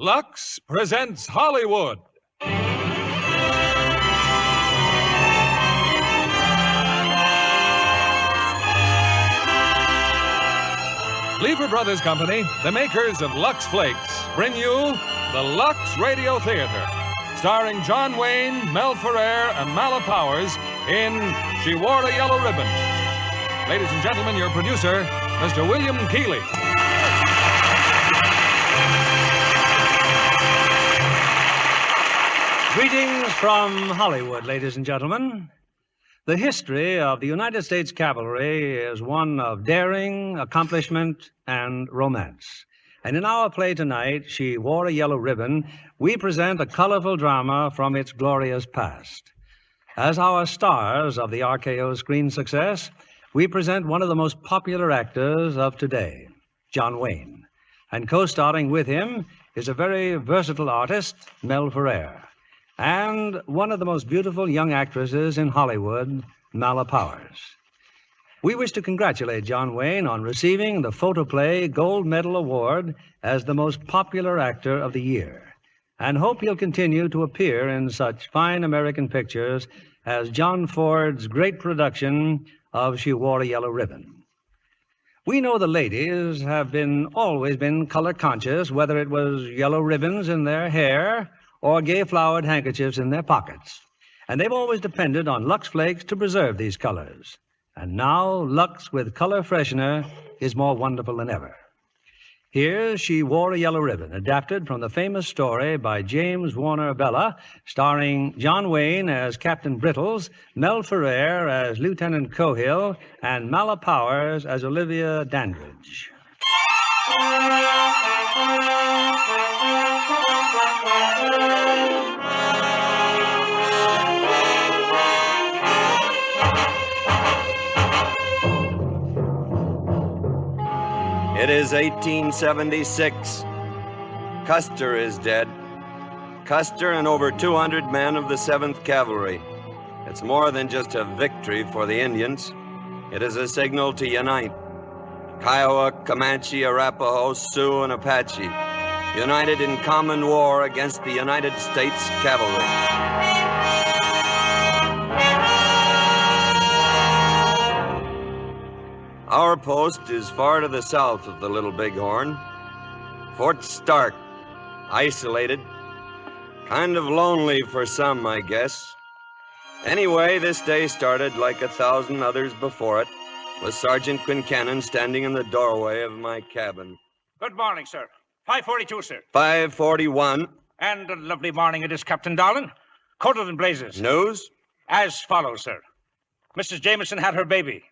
Lux presents Hollywood. Lever Brothers Company, the makers of Lux Flakes, bring you the Lux Radio Theater, starring John Wayne, Mel Ferrer, and Mala Powers in She Wore a Yellow Ribbon. Ladies and gentlemen, your producer, Mr. William Keighley. Greetings from Hollywood, ladies and gentlemen. The history of the United States Cavalry is one of daring, accomplishment, and romance. And in our play tonight, She Wore a Yellow Ribbon, we present a colorful drama from its glorious past. As our stars of the RKO screen success, we present one of the most popular actors of today, John Wayne. And co-starring with him is a very versatile artist, Mel Ferrer, and one of the most beautiful young actresses in Hollywood, Mala Powers. We wish to congratulate John Wayne on receiving the Photoplay Gold Medal Award as the most popular actor of the year, and hope he'll continue to appear in such fine American pictures as John Ford's great production of She Wore a Yellow Ribbon. We know the ladies have always been color conscious, whether it was yellow ribbons in their hair or gay flowered handkerchiefs in their pockets. And they've always depended on Lux Flakes to preserve these colors. And now Lux with color freshener is more wonderful than ever. Here's She Wore a Yellow Ribbon, adapted from the famous story by James Warner Bella, starring John Wayne as Captain Brittles, Mel Ferrer as Lieutenant Cahill, and Mala Powers as Olivia Dandridge. It is 1876. Custer is dead. Custer and over 200 men of the 7th Cavalry. It's more than just a victory for the Indians. It is a signal to unite. Kiowa, Comanche, Arapaho, Sioux, and Apache, united in common war against the United States Cavalry. Our post is far to the south of the Little Bighorn. Fort Starke, isolated. Kind of lonely for some, I guess. Anyway, this day started like 1,000 others before it, with Sergeant Quincannon standing in the doorway of my cabin. Good morning, sir. 542, sir. 541. And a lovely morning it is, Captain Darlin. Coated in blazes. News? As follows, sir. Mrs. Jameson had her baby.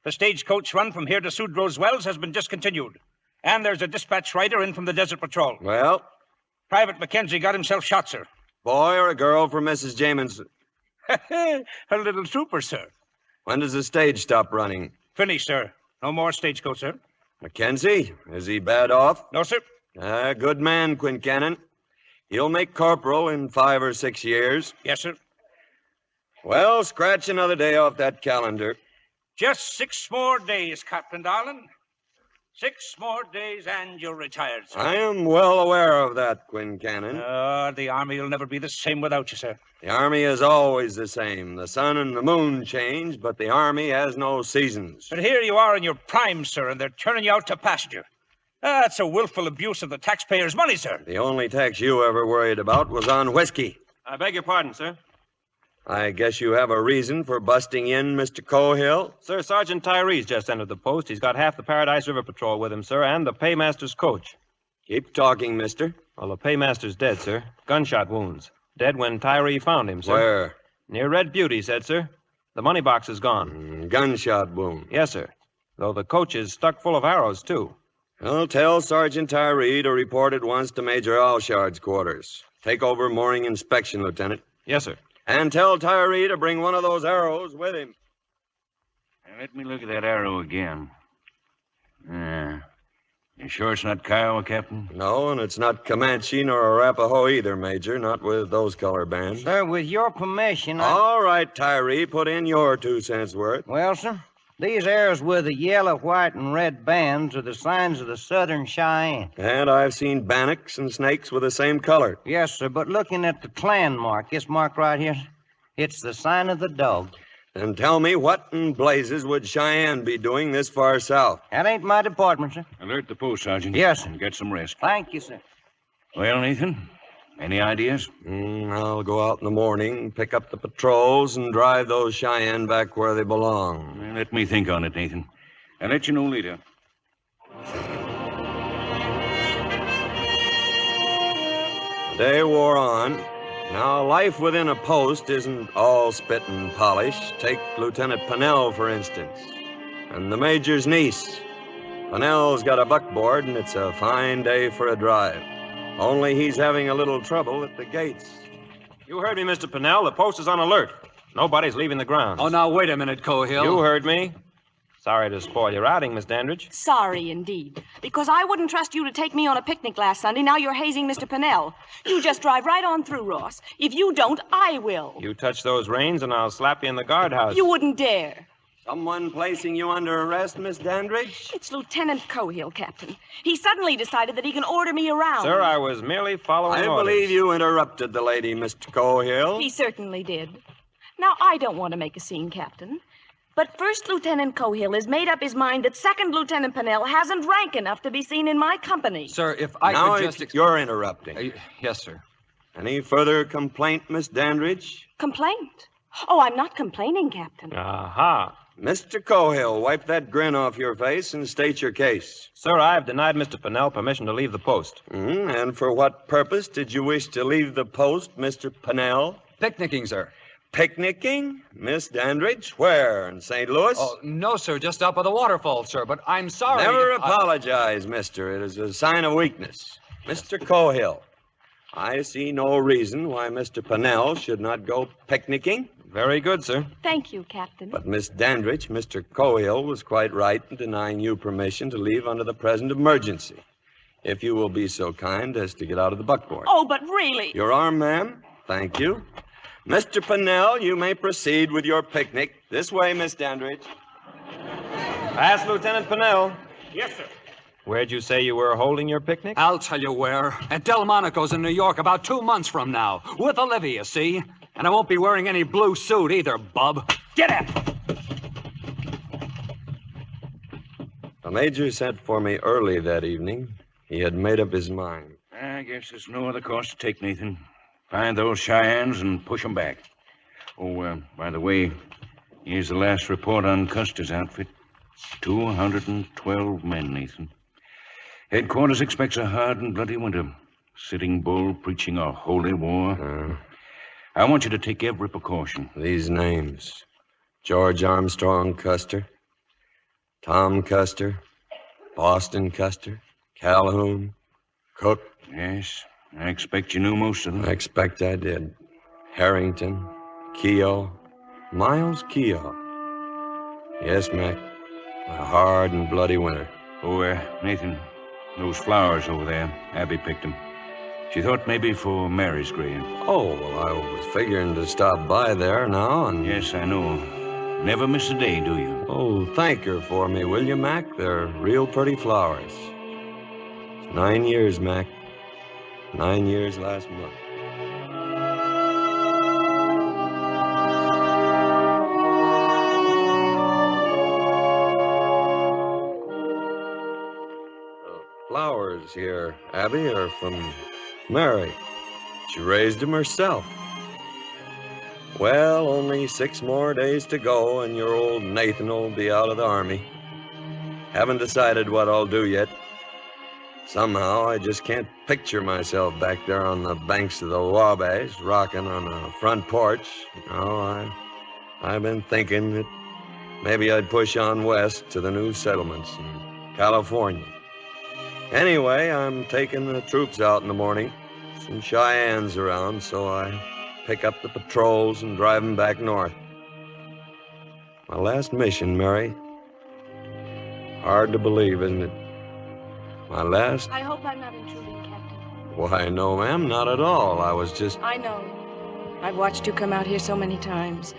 The stagecoach run from here to Sudrow's Wells has been discontinued. And there's a dispatch rider in from the Desert Patrol. Well? Private Mackenzie got himself shot, sir. Boy or a girl for Mrs. Jameson? A little trooper, sir. When does the stage stop running? Finished, sir. No more stagecoach, sir. Mackenzie, is he bad off? No, sir. Good man, Quincannon. He'll make corporal in 5 or 6 years. Yes, sir. Well, scratch another day off that calendar. Just 6 more days, Captain Darlin. 6 more days and you're retired, sir. I am well aware of that, Quincannon. The Army will never be the same without you, sir. The Army is always the same. The sun and the moon change, but the Army has no seasons. But here you are in your prime, sir, and they're turning you out to pasture. That's a willful abuse of the taxpayers' money, sir. The only tax you ever worried about was on whiskey. I beg your pardon, sir. I guess you have a reason for busting in, Mr. Cahill. Sir, Sergeant Tyree's just entered the post. He's got half the Paradise River Patrol with him, sir, and the paymaster's coach. Keep talking, mister. Well, the paymaster's dead, sir. Gunshot wounds. Dead when Tyree found him, sir. Where? Near Red Butte, he said, sir. The money box is gone. Gunshot wound. Yes, sir. Though the coach is stuck full of arrows, too. Well, tell Sergeant Tyree to report at once to Major Alshard's quarters. Take over mooring inspection, Lieutenant. Yes, sir. And tell Tyree to bring one of those arrows with him. Let me look at that arrow again. You sure it's not Kiowa, Captain? No, and it's not Comanche nor Arapaho either, Major. Not with those color bands. Sir, with your permission, All right, Tyree, put in your 2 cents worth. Well, sir, These arrows with the yellow, white, and red bands are the signs of the Southern Cheyenne. And I've seen bannocks and snakes with the same color. Yes, sir, but looking at the clan mark, this mark right here, it's the sign of the dog. And tell me, what in blazes would Cheyenne be doing this far south? That ain't my department, sir. Alert the post, Sergeant. Yes, sir. And get some rest. Thank you, sir. Well, Nathan, any ideas? I'll go out in the morning, pick up the patrols, and drive those Cheyenne back where they belong. Well, let me think on it, Nathan. I'll let you know later. The day wore on. Now, life within a post isn't all spit and polish. Take Lieutenant Pennell, for instance, and the Major's niece. Pennell's got a buckboard, and it's a fine day for a drive. Only he's having a little trouble at the gates. You heard me, Mr. Pennell. The post is on alert. Nobody's leaving the grounds. Oh, now, wait a minute, Cahill. You heard me. Sorry to spoil your outing, Miss Dandridge. Sorry, indeed. Because I wouldn't trust you to take me on a picnic last Sunday. Now you're hazing Mr. Pennell. You just drive right on through, Ross. If you don't, I will. You touch those reins and I'll slap you in the guardhouse. You wouldn't dare. Someone placing you under arrest, Miss Dandridge? It's Lieutenant Cahill, Captain. He suddenly decided that he can order me around. Sir, I was merely following I orders. believe you interrupted the lady, Mr. Cahill. He certainly did. Now, I don't want to make a scene, Captain. But First Lieutenant Cahill has made up his mind that Second Lieutenant Pennell hasn't rank enough to be seen in my company. Sir, if I now could just... you're interrupting. Yes, sir. Any further complaint, Miss Dandridge? Complaint? Oh, I'm not complaining, Captain. Aha. Mr. Cahill, wipe that grin off your face and state your case. Sir, I have denied Mr. Pennell permission to leave the post. And for what purpose did you wish to leave the post, Mr. Pennell? Picnicking, sir. Picnicking? Miss Dandridge? Where? In St. Louis? Oh, no, sir. Just up by the waterfall, sir. But I'm sorry. Never apologize, mister. It is a sign of weakness. Mr. Cahill, I see no reason why Mr. Pennell should not go picnicking. Very good, sir. Thank you, Captain. But, Miss Dandridge, Mr. Cahill was quite right in denying you permission to leave under the present emergency. If you will be so kind as to get out of the buckboard. Oh, but really... Your arm, ma'am. Thank you. Mr. Pennell, you may proceed with your picnic. This way, Miss Dandridge. Pass, Lieutenant Pennell. Yes, sir. Where'd you say you were holding your picnic? I'll tell you where. At Delmonico's in New York about 2 months from now. With Olivia, see? And I won't be wearing any blue suit either, bub. Get it! The Major sent for me early that evening. He had made up his mind. I guess there's no other course to take, Nathan. Find those Cheyennes and push them back. Oh, by the way, here's the last report on Custer's outfit. 212 men, Nathan. Headquarters expects a hard and bloody winter. Sitting Bull preaching a holy war. I want you to take every precaution. These names. George Armstrong Custer, Tom Custer, Boston Custer, Calhoun, Cook. Yes, I expect you knew most of them. I expect I did. Harrington, Keogh, Miles Keogh. Yes, Mac. A hard and bloody winter. Oh, Nathan, those flowers over there, Abby picked them. She thought maybe for Mary's grave. Oh, well, I was figuring to stop by there now and... Yes, I know. Never miss a day, do you? Oh, thank her for me, will you, Mac? They're real pretty flowers. It's 9 years, Mac. 9 years last month. The flowers here, Abby, are from Mary. She raised them herself. Well, only 6 more days to go, and your old Nathan will be out of the Army. Haven't decided what I'll do yet. Somehow, I just can't picture myself back there on the banks of the Wabash, rocking on a front porch. No, I've been thinking that maybe I'd push on west to the new settlements in California. Anyway, I'm taking the troops out in the morning. Some Cheyennes around, so I pick up the patrols and drive them back north. My last mission, Mary. Hard to believe, isn't it? My last... I hope I'm not intruding, Captain. Why, no, ma'am, not at all. I was just... I know. I've watched you come out here so many times.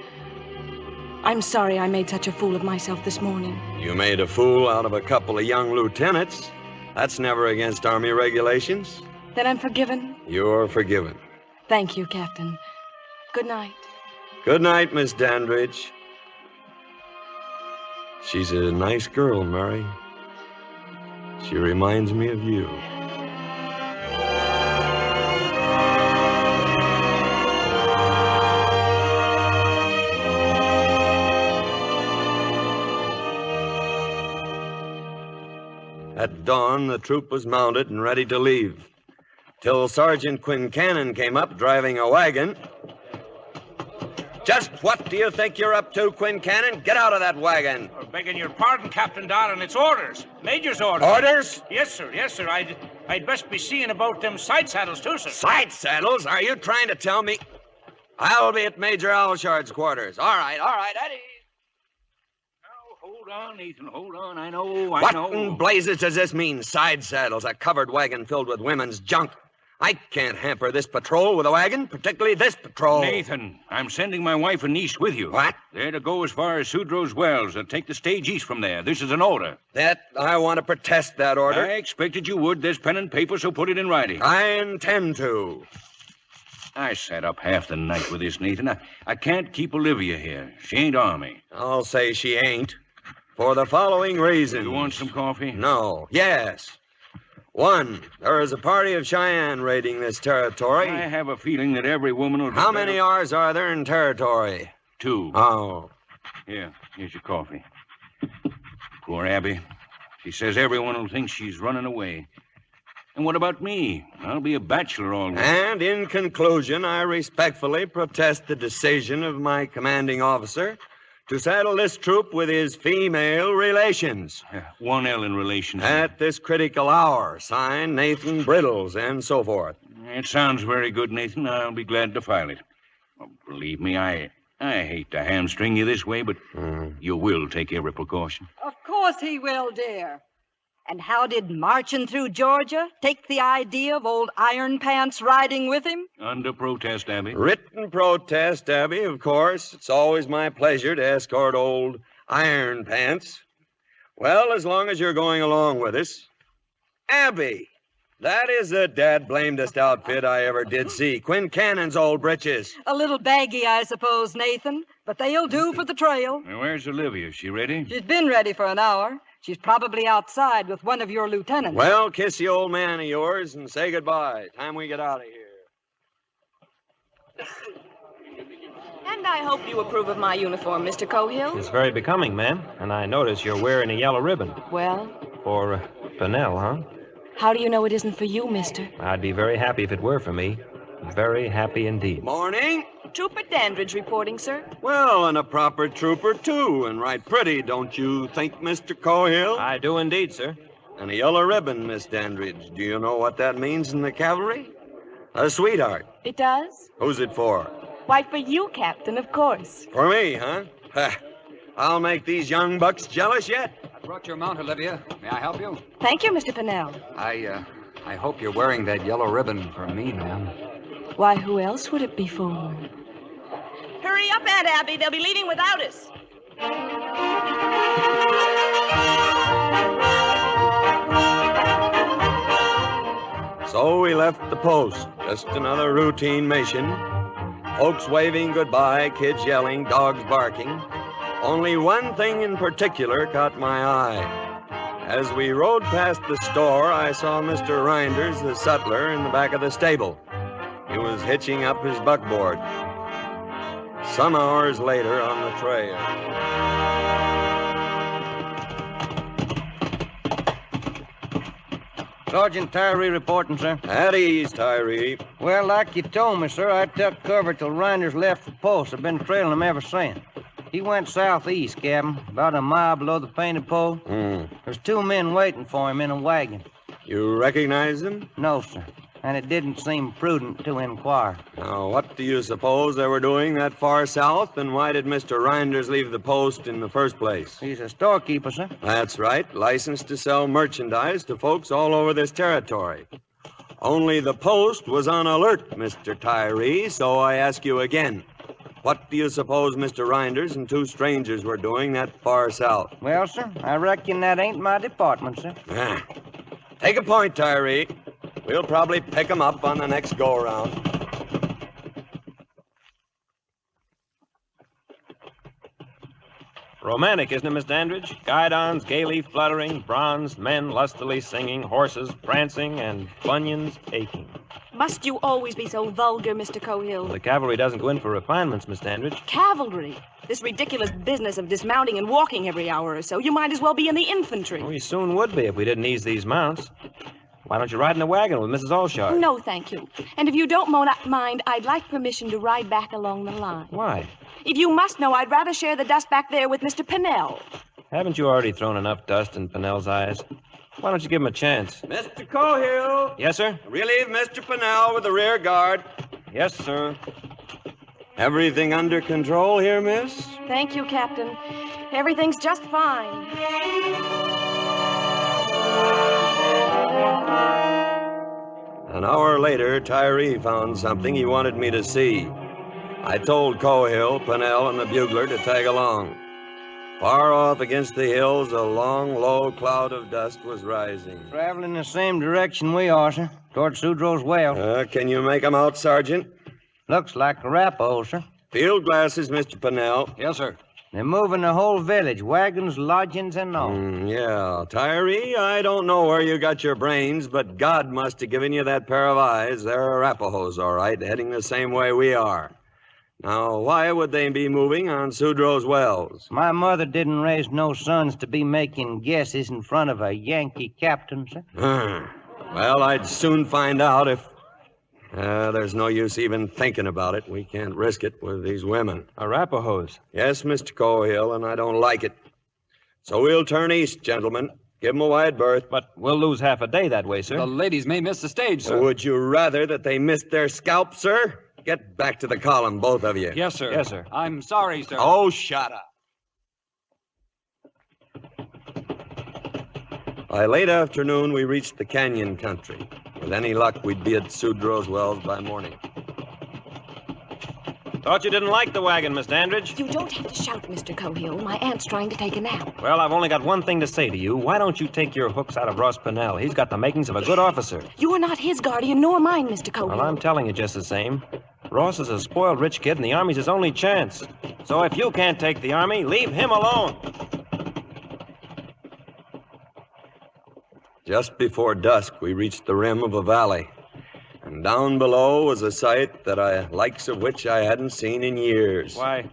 I'm sorry I made such a fool of myself this morning. You made a fool out of a couple of young lieutenants. That's never against Army regulations. Then I'm forgiven? You're forgiven. Thank you, Captain. Good night. Good night, Miss Dandridge. She's a nice girl, Mary. She reminds me of you. At dawn, the troop was mounted and ready to leave, till Sergeant Quincannon came up driving a wagon. Just what do you think you're up to, Quincannon? Get out of that wagon. Begging your pardon, Captain Darlin, it's orders. Major's orders. Orders? Yes, sir. Yes, sir. I'd best be seeing about them side saddles, too, sir. Side saddles? Are you trying to tell me? I'll be at Major Alshard's quarters. All right, Eddie. Hold on, Nathan, hold on. I know. What in blazes does this mean, side saddles, a covered wagon filled with women's junk? I can't hamper this patrol with a wagon, particularly this patrol. Nathan, I'm sending my wife and niece with you. What? They're to go as far as Sudrow's Wells and take the stage east from there. This is an order. I want to protest that order. I expected you would. There's pen and paper, so put it in writing. I intend to. I sat up half the night with this, Nathan. I can't keep Olivia here. She ain't Army. I'll say she ain't. For the following reason. You want some coffee? No. Yes. 1, there is a party of Cheyenne raiding this territory. I have a feeling that every woman will... How many R's are there in territory? 2. Oh. Here, here's your coffee. Poor Abby. She says everyone will think she's running away. And what about me? I'll be a bachelor all right. And in conclusion, I respectfully protest the decision of my commanding officer to saddle this troop with his female relations. 1 L in relations. At this critical hour. Signed, Nathan Brittles, and so forth. It sounds very good, Nathan. I'll be glad to file it. Well, believe me, I hate to hamstring you this way, but you will take every precaution. Of course he will, dear. And how did marching through Georgia take the idea of old Iron Pants riding with him? Under protest, Abby. Written protest, Abby, of course. It's always my pleasure to escort old Iron Pants. Well, as long as you're going along with us. Abby, that is the dad-blamedest outfit I ever did see. Quincannon's old britches. A little baggy, I suppose, Nathan, but they'll do for the trail. Now, where's Olivia? Is she ready? She's been ready for an hour. She's probably outside with one of your lieutenants. Well, kiss the old man of yours and say goodbye. Time we get out of here. And I hope you approve of my uniform, Mr. Cohill. It's very becoming, ma'am. And I notice you're wearing a yellow ribbon. Well? For Pennell, huh? How do you know it isn't for you, mister? I'd be very happy if it were for me. Very happy indeed. Morning. Trooper Dandridge reporting, sir. Well, and a proper trooper, too, and right pretty, don't you think, Mr. Cohill? I do indeed, sir. And a yellow ribbon, Miss Dandridge. Do you know what that means in the cavalry? A sweetheart. It does? Who's it for? Why, for you, Captain, of course. For me, huh? I'll make these young bucks jealous yet. I brought your mount, Olivia. May I help you? Thank you, Mr. Pennell. I hope you're wearing that yellow ribbon for me, ma'am. Why, who else would it be for? Hurry up, Aunt Abby. They'll be leaving without us. So we left the post. Just another routine mission. Folks waving goodbye, kids yelling, dogs barking. Only one thing in particular caught my eye. As we rode past the store, I saw Mr. Reinders, the sutler, in the back of the stable. He was hitching up his buckboard. Some hours later on the trail. Sergeant Tyree reporting, sir. At ease, Tyree. Well, like you told me, sir, I took cover till Reinders left the post. I've been trailing him ever since. He went southeast, Captain, about a mile below the painted pole. There's 2 men waiting for him in a wagon. You recognize them? No, sir. And it didn't seem prudent to inquire. Now, what do you suppose they were doing that far south, and why did Mr. Reinders leave the post in the first place? He's a storekeeper, sir. That's right, licensed to sell merchandise to folks all over this territory. Only the post was on alert, Mr. Tyree, so I ask you again. What do you suppose Mr. Reinders and two strangers were doing that far south? Well, sir, I reckon that ain't my department, sir. Take a point, Tyree. We'll probably pick 'em up on the next go-around. Romantic, isn't it, Miss Dandridge? Guidons gaily fluttering, bronzed men lustily singing, horses prancing, and bunions aching. Must you always be so vulgar, Mr. Cohill? The cavalry doesn't go in for refinements, Miss Dandridge. Cavalry? This ridiculous business of dismounting and walking every hour or so. You might as well be in the infantry. We soon would be if we didn't ease these mounts. Why don't you ride in the wagon with Mrs. Allshard? No, thank you. And if you don't mind, I'd like permission to ride back along the line. Why? If you must know, I'd rather share the dust back there with Mr. Pennell. Haven't you already thrown enough dust in Pennell's eyes? Why don't you give him a chance? Mr. Cohill! Yes, sir? Relieve Mr. Pennell with the rear guard. Yes, sir. Everything under control here, miss? Thank you, Captain. Everything's just fine. An hour later, Tyree found something he wanted me to see. I told Cohill, Pennell, and the bugler to tag along. Far off against the hills, a long, low cloud of dust was rising. Traveling the same direction we are, sir. Toward Sudrow's well. Can you make 'em out, Sergeant? Looks like Arapaho, sir. Field glasses, Mr. Pennell. Yes, sir. They're moving the whole village, wagons, lodgings, and all. Yeah. Tyree, I don't know where you got your brains, but God must have given you that pair of eyes. They're Arapahos, all right, heading the same way we are. Now, why would they be moving on Sudrow's wells? My mother didn't raise no sons to be making guesses in front of a Yankee captain, sir. Well, I'd soon find out if... there's no use even thinking about it. We can't risk it with these women. Arapahos? Yes, Mr. Cohill, and I don't like it. So we'll turn east, gentlemen. Give 'em a wide berth. But we'll lose half a day that way, sir. The ladies may miss the stage, sir. Would you rather that they missed their scalps, sir? Get back to the column, both of you. Yes, sir. Yes, sir. I'm sorry, sir. Oh, shut up. By late afternoon, we reached the canyon country. With any luck, we'd be at Sudrow's wells by morning. Thought you didn't like the wagon, Miss Dandridge. You don't have to shout, Mr. Cohill. My aunt's trying to take a nap. Well, I've only got one thing to say to you. Why don't you take your hooks out of Ross Pennell? He's got the makings of a good officer. You are not his guardian, nor mine, Mr. Cohill. Well, I'm telling you just the same. Ross is a spoiled rich kid, and the Army's his only chance. So if you can't take the Army, leave him alone. Just before dusk, we reached the rim of a valley. And down below was a sight likes of which I hadn't seen in years. Why,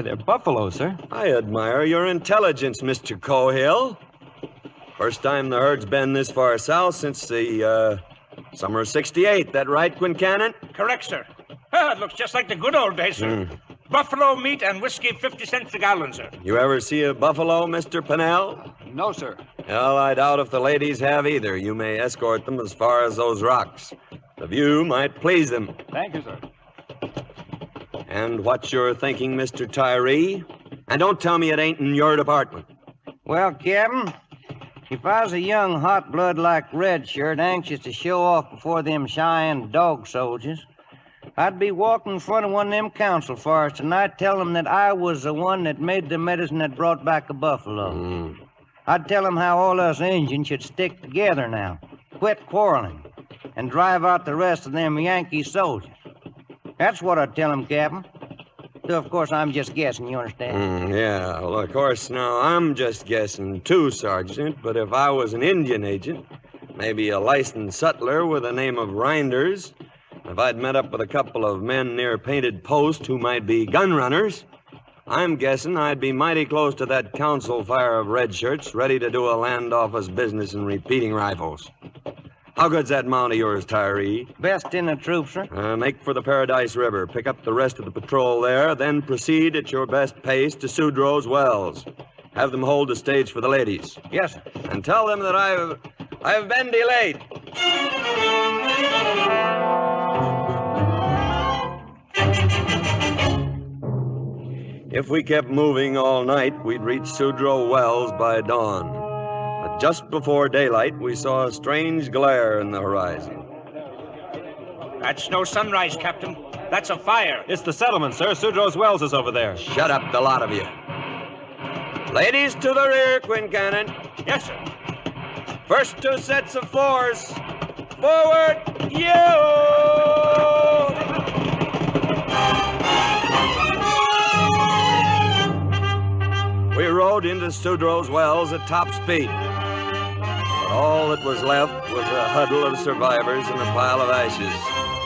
they're buffalo, sir. I admire your intelligence, Mr. Cohill. First time the herd's been this far south since the, summer of '68. That right, Quincannon? Correct, sir. It looks just like the good old days, sir. Buffalo meat and whiskey 50 cents a gallon, sir. You ever see a buffalo, Mr. Pennell? No, sir. Well, I doubt if the ladies have either. You may escort them as far as those rocks. The view might please them. Thank you, sir. And what you're thinking, Mr. Tyree? And don't tell me it ain't in your department. Well, Captain, if I was a young hot blood like Redshirt anxious to show off before them Cheyenne dog soldiers, I'd be walking in front of one of them council fires tonight telling them that I was the one that made the medicine that brought back a buffalo. I'd tell them how all us Indians should stick together now, quit quarreling, and drive out the rest of them Yankee soldiers. That's what I'd tell them, Captain. Though, of course, I'm just guessing, you understand? Yeah, well, of course, now, I'm just guessing too, Sergeant, but if I was an Indian agent, maybe a licensed sutler with the name of Reinders, if I'd met up with a couple of men near Painted Post who might be gun runners, I'm guessing I'd be mighty close to that council fire of red shirts, ready to do a land office business in repeating rifles. How good's that mount of yours, Tyree? Best in the troop, sir. Make for the Paradise River. Pick up the rest of the patrol there, then proceed at your best pace to Sudrow's wells. Have them hold the stage for the ladies. Yes, sir. And tell them that I've been delayed. If we kept moving all night, we'd reach Sudrow Wells by dawn. But just before daylight, we saw a strange glare in the horizon. That's no sunrise, Captain. That's a fire. It's the settlement, sir. Sudrow's Wells is over there. Shut up, the lot of you. Ladies to the rear, Quincannon. Yes, sir. First 2 sets of 4s. Forward, you! We rode into Sudrow's Wells at top speed. But all that was left was a huddle of survivors and a pile of ashes.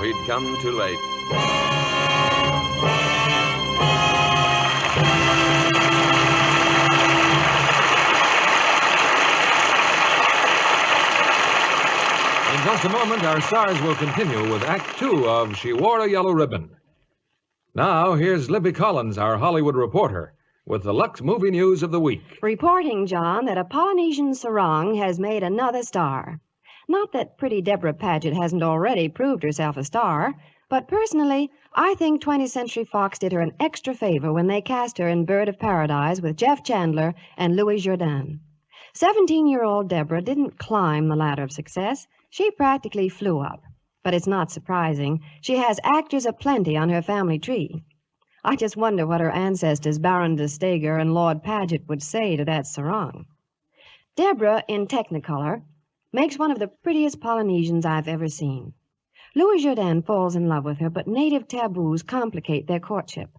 We'd come too late. In just a moment, our stars will continue with Act 2 of She Wore a Yellow Ribbon. Now, here's Libby Collins, our Hollywood reporter, with the Lux movie news of the week. Reporting, John, that a Polynesian sarong has made another star. Not that pretty Deborah Paget hasn't already proved herself a star, but personally, I think 20th Century Fox did her an extra favor when they cast her in Bird of Paradise with Jeff Chandler and Louis Jourdan. 17-year-old Deborah didn't climb the ladder of success. She practically flew up. But it's not surprising. She has actors aplenty on her family tree. I just wonder what her ancestors, Baron de Stager and Lord Paget, would say to that sarong. Deborah, in Technicolor, makes one of the prettiest Polynesians I've ever seen. Louis Jourdan falls in love with her, but native taboos complicate their courtship.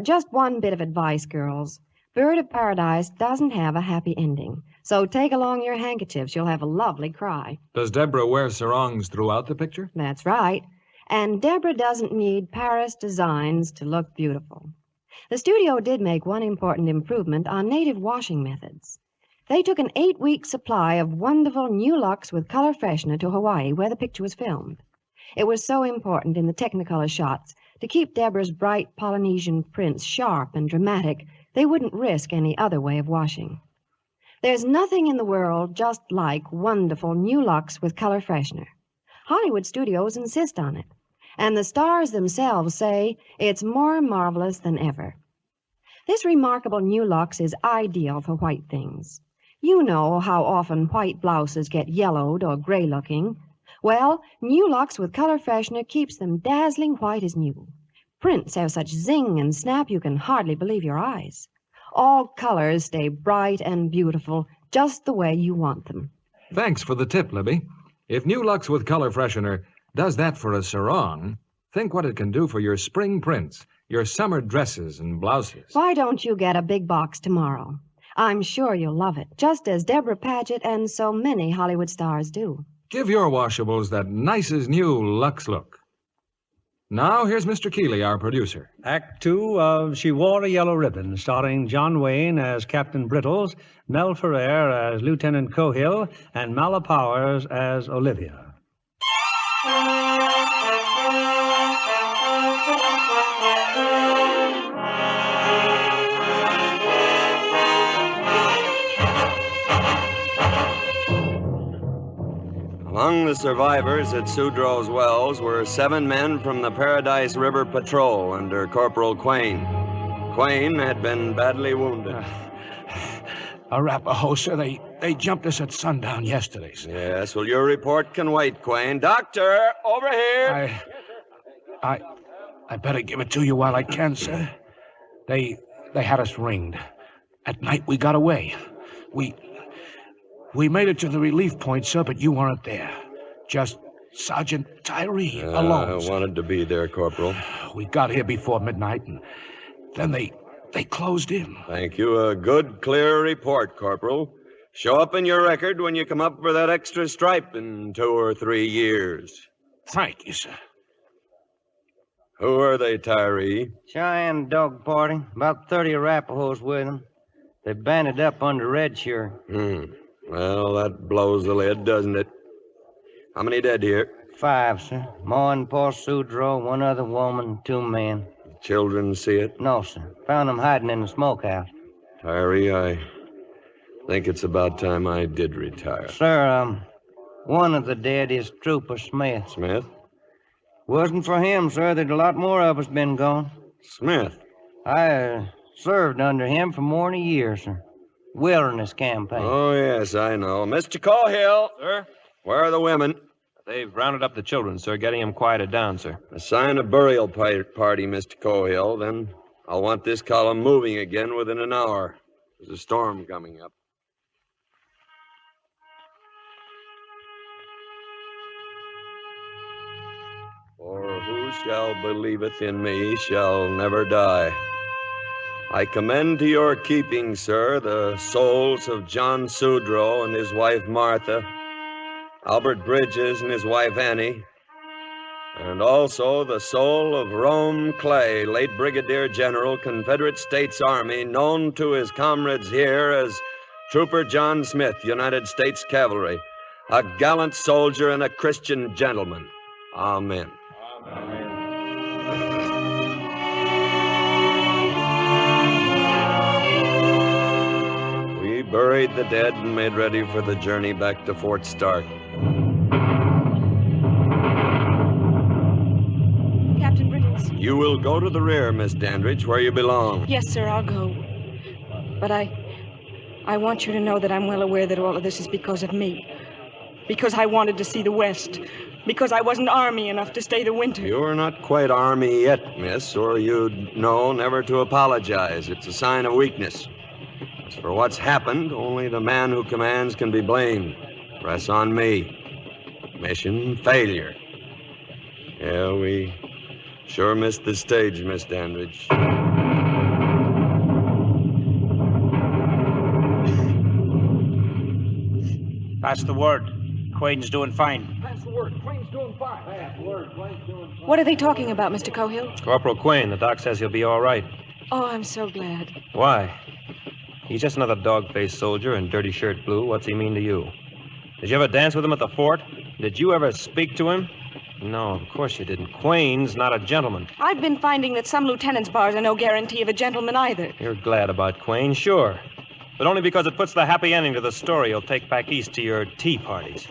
Just one bit of advice, girls. Bird of Paradise doesn't have a happy ending, so take along your handkerchiefs. You'll have a lovely cry. Does Deborah wear sarongs throughout the picture? That's right. And Deborah doesn't need Paris designs to look beautiful. The studio did make one important improvement on native washing methods. They took an 8-week supply of wonderful new Lux with color freshener to Hawaii, where the picture was filmed. It was so important in the Technicolor shots to keep Deborah's bright Polynesian prints sharp and dramatic, they wouldn't risk any other way of washing. There's nothing in the world just like wonderful new Lux with color freshener. Hollywood studios insist on it, and the stars themselves say it's more marvelous than ever. This remarkable new Lux is ideal for white things. You know how often white blouses get yellowed or gray-looking. Well, new Lux with color freshener keeps them dazzling white as new. Prints have such zing and snap you can hardly believe your eyes. All colors stay bright and beautiful, just the way you want them. Thanks for the tip, Libby. If New Lux with color freshener does that for a sarong, think what it can do for your spring prints, your summer dresses and blouses. Why don't you get a big box tomorrow? I'm sure you'll love it, just as Deborah Paget and so many Hollywood stars do. Give your washables that nicest new Lux look. Now, here's Mr. Keighley, our producer. Act 2 of She Wore a Yellow Ribbon, starring John Wayne as Captain Brittles, Mel Ferrer as Lieutenant Cahill, and Mala Powers as Olivia. Among the survivors at Sudrow's Wells were 7 men from the Paradise River Patrol under Corporal Quain. Quain had been badly wounded. Arapaho, sir, they jumped us at sundown yesterday, sir. Yes, well, your report can wait, Quain. Doctor, over here. I better give it to you while I can, sir. They had us ringed. At night, we got away. We made it to the relief point, sir, but you weren't there. Just Sergeant Tyree alone, I wanted to be there, Corporal. We got here before midnight, and then they closed in. Thank you. A good, clear report, Corporal. Show up in your record when you come up for that extra stripe in 2 or 3 years. Thank you, sir. Who are they, Tyree? Cheyenne dog party. About 30 Arapahos with them. They banded up under Red Shirt. Well, that blows the lid, doesn't it? How many dead here? 5, sir. Ma and Pa Sudrow, 1 other woman, 2 men. Children see it? No, sir. Found them hiding in the smokehouse. Tyree, I think it's about time I did retire. Sir, one of the dead is Trooper Smith. Smith? Wasn't for him, sir, there'd a lot more of us been gone. Smith? I served under him for more than a year, sir. Wilderness campaign. Oh, yes, I know. Mr. Cahill. Sir? Where are the women? They've rounded up the children, sir, getting them quieted down, sir. Assign a burial party, Mr. Cohill. Then I'll want this column moving again within an hour. There's a storm coming up. For who shall believeth in me shall never die. I commend to your keeping, sir, the souls of John Sudrow and his wife Martha, Albert Bridges and his wife Annie, and also the soul of Rome Clay, late Brigadier General, Confederate States Army, known to his comrades here as Trooper John Smith, United States Cavalry, a gallant soldier and a Christian gentleman. Amen. Amen. We buried the dead and made ready for the journey back to Fort Starke. Captain Brittles. You will go to the rear, Miss Dandridge, where you belong. Yes, sir, I'll go. But I want you to know that I'm well aware that all of this is because of me. Because I wanted to see the West. Because I wasn't Army enough to stay the winter. You're not quite Army yet, miss, or you'd know never to apologize. It's a sign of weakness. As for what's happened, only the man who commands can be blamed. Press on me. Mission failure. Yeah, we sure missed the stage, Miss Dandridge. Pass the word. Quain's doing fine. Pass the word. Quain's doing fine. Pass the word. Quain's doing fine. What are they talking about, Mr. Cohill? Corporal Quain, the doc says he'll be all right. Oh, I'm so glad. Why? He's just another dog-faced soldier in dirty shirt blue. What's he mean to you? Did you ever dance with him at the fort? Did you ever speak to him? No, of course you didn't. Quain's not a gentleman. I've been finding that some lieutenants' bars are no guarantee of a gentleman either. You're glad about Quain, sure. But only because it puts the happy ending to the story you'll take back east to your tea parties.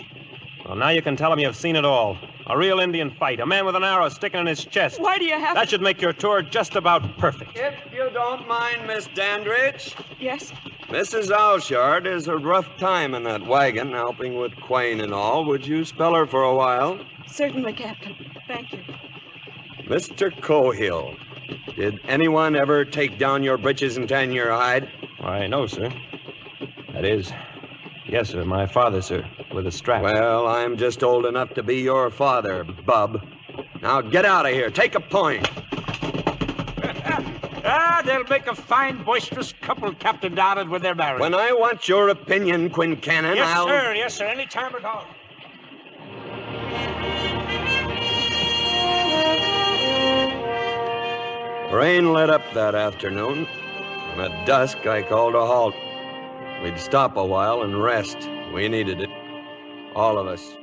Well, now you can tell him you've seen it all. A real Indian fight, a man with an arrow sticking in his chest. Why do you have That should make your tour just about perfect. If you don't mind, Miss Dandridge. Yes? Mrs. Alshard is a rough time in that wagon, helping with Quain and all. Would you spell her for a while? Certainly, Captain. Thank you. Mr. Cohill, did anyone ever take down your breeches and tan your hide? Why, no, sir. That is, yes, sir, my father, sir, with a strap. Well, I'm just old enough to be your father, bub. Now get out of here. Take a point. They'll make a fine, boisterous couple, Captain Donald, when they're married. When I want your opinion, Quincannon, I'll... Yes, sir. Any time at all. Rain let up that afternoon, and at dusk I called a halt. We'd stop a while and rest. We needed it. All of us.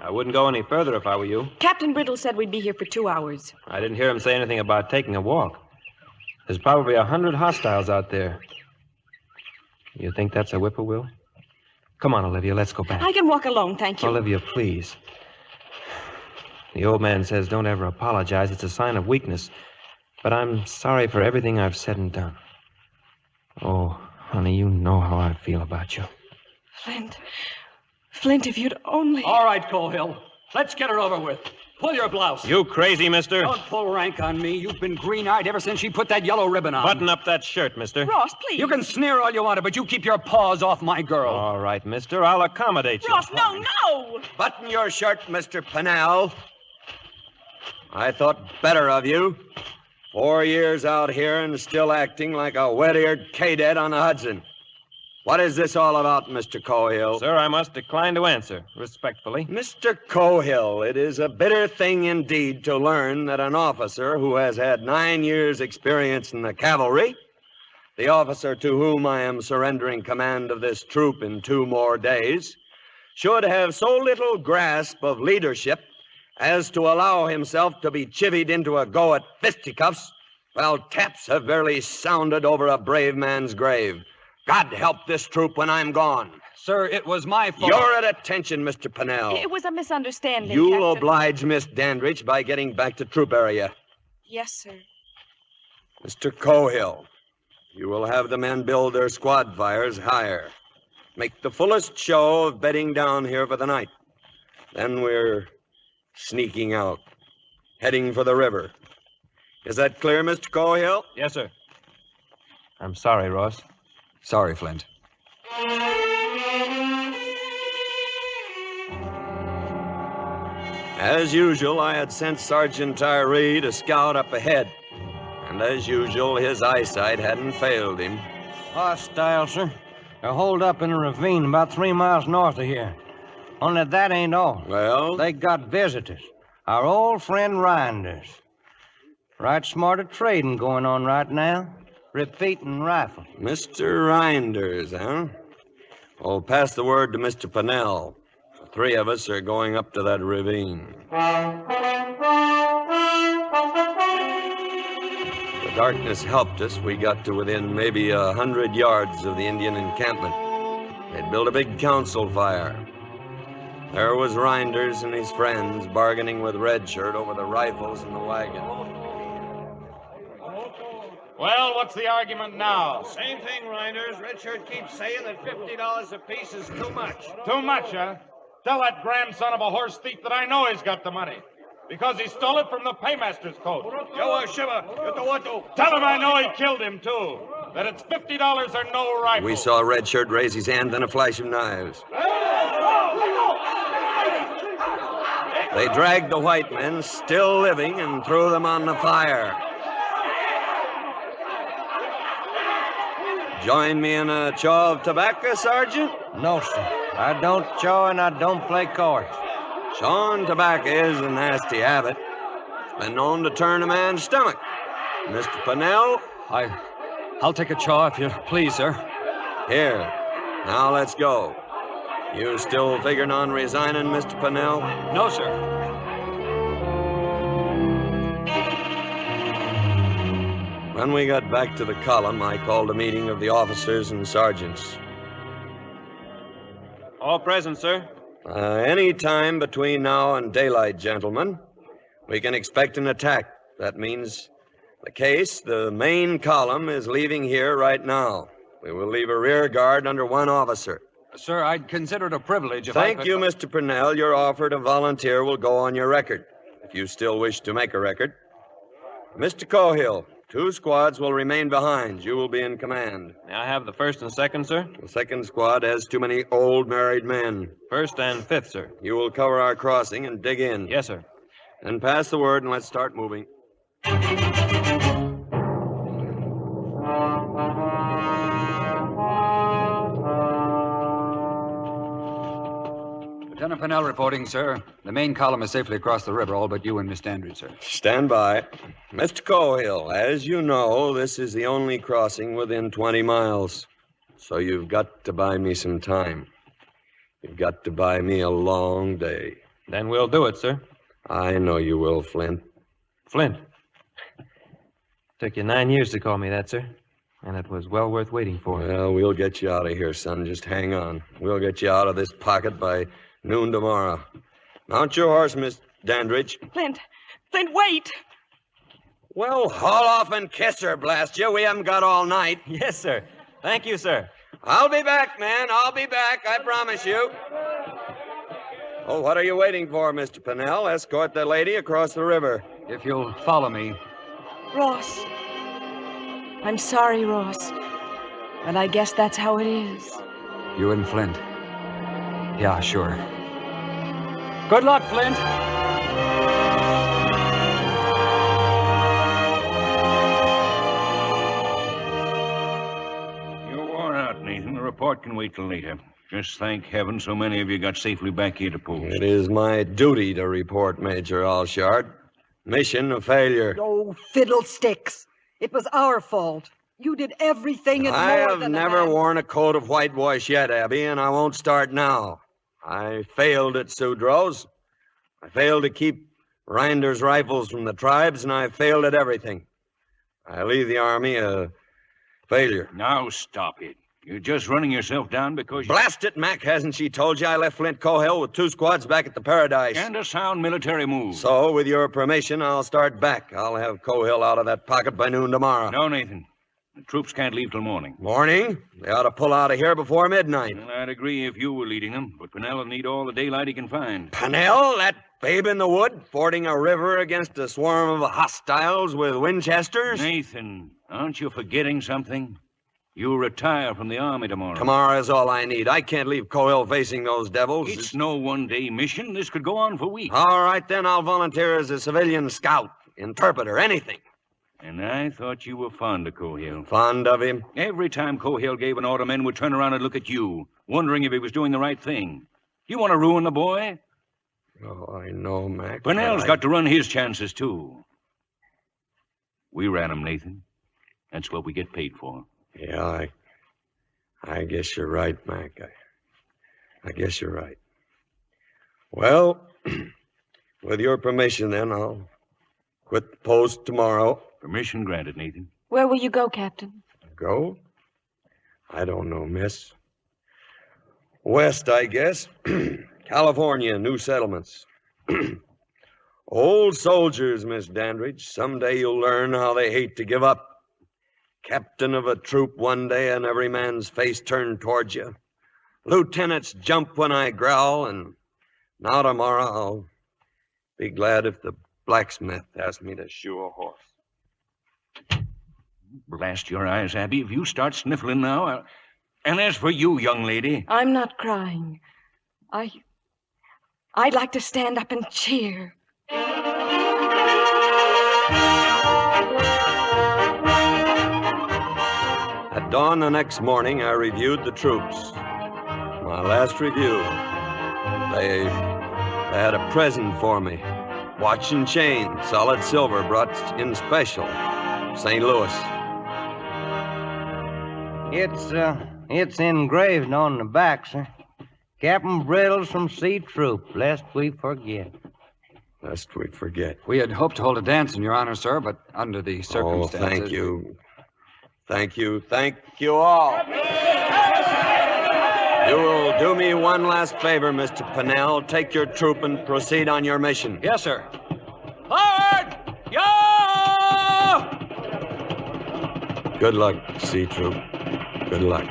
I wouldn't go any further if I were you. Captain Brittle said we'd be here for 2 hours. I didn't hear him say anything about taking a walk. There's probably 100 hostiles out there. You think that's a whippoorwill? Come on, Olivia, let's go back. I can walk alone, thank you. Olivia, please. The old man says don't ever apologize. It's a sign of weakness. But I'm sorry for everything I've said and done. Oh, honey, you know how I feel about you. Flint, if you'd only... All right, Cohill. Let's get her over with. Pull your blouse. You crazy, mister? Don't pull rank on me. You've been green-eyed ever since she put that yellow ribbon on. Button up that shirt, mister. Ross, please. You can sneer all you want, but you keep your paws off my girl. All right, mister. I'll accommodate you. Ross, no! Button your shirt, Mr. Pennell. I thought better of you. 4 years out here and still acting like a wet-eared cadet on the Hudson. What is this all about, Mr. Cohill? Sir, I must decline to answer, respectfully. Mr. Cohill, it is a bitter thing indeed to learn that an officer who has had 9 years' experience in the cavalry, the officer to whom I am surrendering command of this troop in 2 more days, should have so little grasp of leadership as to allow himself to be chivied into a go at fisticuffs while taps have barely sounded over a brave man's grave. God help this troop when I'm gone. Sir, it was my fault. You're at attention, Mr. Pennell. It was a misunderstanding, You'll Captain. oblige Miss Dandridge by getting back to troop area. Yes, sir. Mr. Cohill, you will have the men build their squad fires higher. make the fullest show of bedding down here for the night. Then we're sneaking out, heading for the river. Is that clear, Mr. Cahill? Yes, sir. I'm sorry, Ross. Sorry, Flint. As usual, I had sent Sergeant Tyree to scout up ahead. And as usual, his eyesight hadn't failed him. Hostile, sir. They're holed up in a ravine about 3 miles north of here. Only that ain't all. Well? They got visitors. Our old friend Rinders. Right smart of trading going on right now. Repeating rifles. Mr. Rinders, huh? Well, pass the word to Mr. Pennell. The 3 of us are going up to that ravine. The darkness helped us. We got to within maybe 100 yards of the Indian encampment. They'd built a big council fire. There was Rinders and his friends bargaining with Redshirt over the rifles and the wagon. Well, what's the argument now? Same thing, Rinders. Redshirt keeps saying that $50 apiece is too much. Too much, huh? Tell that grandson of a horse thief that I know he's got the money. Because he stole it from the paymaster's coat. Tell him I know he killed him, too. That it's $50 or no rifle. We saw Redshirt raise his hand, then a flash of knives. They dragged the white men, still living, and threw them on the fire. Join me in a chaw of tobacco, Sergeant? No, sir. I don't chaw and I don't play cards. Chawing tobacco is a nasty habit. It's been known to turn a man's stomach. Mr. Pennell? I'll take a chaw if you please, sir. Here. Now let's go. You still figuring on resigning, Mr. Pennell? No, sir. When we got back to the column, I called a meeting of the officers and sergeants. All present, sir. Any time between now and daylight, gentlemen, we can expect an attack. That means the main column is leaving here right now. We will leave a rear guard under 1 officer. Sir, I'd consider it a privilege if Thank you, Mr. Purnell. Your offer to volunteer will go on your record, if you still wish to make a record. Mr. Cahill, 2 squads will remain behind. You will be in command. May I have the 1st and 2nd, sir? The 2nd squad has too many old married men. 1st and 5th, sir. You will cover our crossing and dig in. Yes, sir. Then pass the word and let's start moving. Lieutenant Pennell reporting, sir. The main column is safely across the river, all but you and Miss Dandridge, sir. Stand by. Mr. Cahill, as you know, this is the only crossing within 20 miles. So you've got to buy me some time. You've got to buy me a long day. Then we'll do it, sir. I know you will, Flint. Flint. Took you 9 years to call me that, sir. And it was well worth waiting for. Well, we'll get you out of here, son. Just hang on. We'll get you out of this pocket by noon tomorrow. Mount your horse, Miss Dandridge. Flint, wait! Well, haul off and kiss her, blast you. We haven't got all night. Yes, sir. Thank you, sir. I'll be back, man. I'll be back. I promise you. Oh, what are you waiting for, Mr. Pennell? Escort the lady across the river. If you'll follow me. Ross. I'm sorry, Ross. But I guess that's how it is. You and Flint. Yeah, sure. Good luck, Flint. You're worn out, Nathan. The report can wait till later. Just thank heaven so many of you got safely back here to post. It is my duty to report, Major Allshard. Mission a failure. Oh, fiddlesticks. It was our fault. You did everything and I more have than never worn a coat of whitewash yet, Abby, and I won't start now. I failed at Sudrow's. I failed to keep Rinders' rifles from the tribes, and I failed at everything. I leave the Army a failure. Now stop it. You're just running yourself down because you... Blast it, Mac. Hasn't she told you I left Flint Cahill with 2 squads back at the Paradise? And a sound military move. So, with your permission, I'll start back. I'll have Cahill out of that pocket by noon tomorrow. No, Nathan. The troops can't leave till morning. Morning? They ought to pull out of here before midnight. Well, I'd agree if you were leading them, but Pennell will need all the daylight he can find. Pennell, that babe in the wood, fording a river against a swarm of hostiles with Winchesters? Nathan, aren't you forgetting something? You retire from the Army tomorrow. Tomorrow is all I need. I can't leave Cohill facing those devils. It's no one-day mission. This could go on for weeks. All right, then I'll volunteer as a civilian scout, interpreter, anything. And I thought you were fond of Cohill. Fond of him? Every time Cohill gave an order, men would turn around and look at you, wondering if he was doing the right thing. You want to ruin the boy? Oh, I know, Mac. Pennell's got to run his chances, too. We ran him, Nathan. That's what we get paid for. Yeah, I guess you're right, Mac. I guess you're right. Well, with your permission, then, I'll quit the post tomorrow. Permission granted, Nathan. Where will you go, Captain? Go? I don't know, miss. West, I guess. California, new settlements. Old soldiers, Miss Dandridge. Someday you'll learn how they hate to give up. Captain of a troop one day and every man's face turned towards you. Lieutenants jump when I growl, and now tomorrow I'll be glad if the blacksmith asks me to shoe a horse. Blast your eyes, Abby, if you start sniffling now. And as for you, young lady... I'm not crying. I'd like to stand up and cheer. At dawn the next morning, I reviewed the troops. My last review. They had a present for me. Watch and chain, solid silver, brought in special. St. Louis. It's engraved on the back, sir. Captain Brittles from C Troop, lest we forget. Lest we forget. We had hoped to hold a dance in your honor, sir, but under the circumstances... Oh, thank you. Thank you all. You will do me one last favor, Mr. Pennell. Take your troop and proceed on your mission. Yes, sir. Forward! Yo! Good luck, C Troop. Good luck.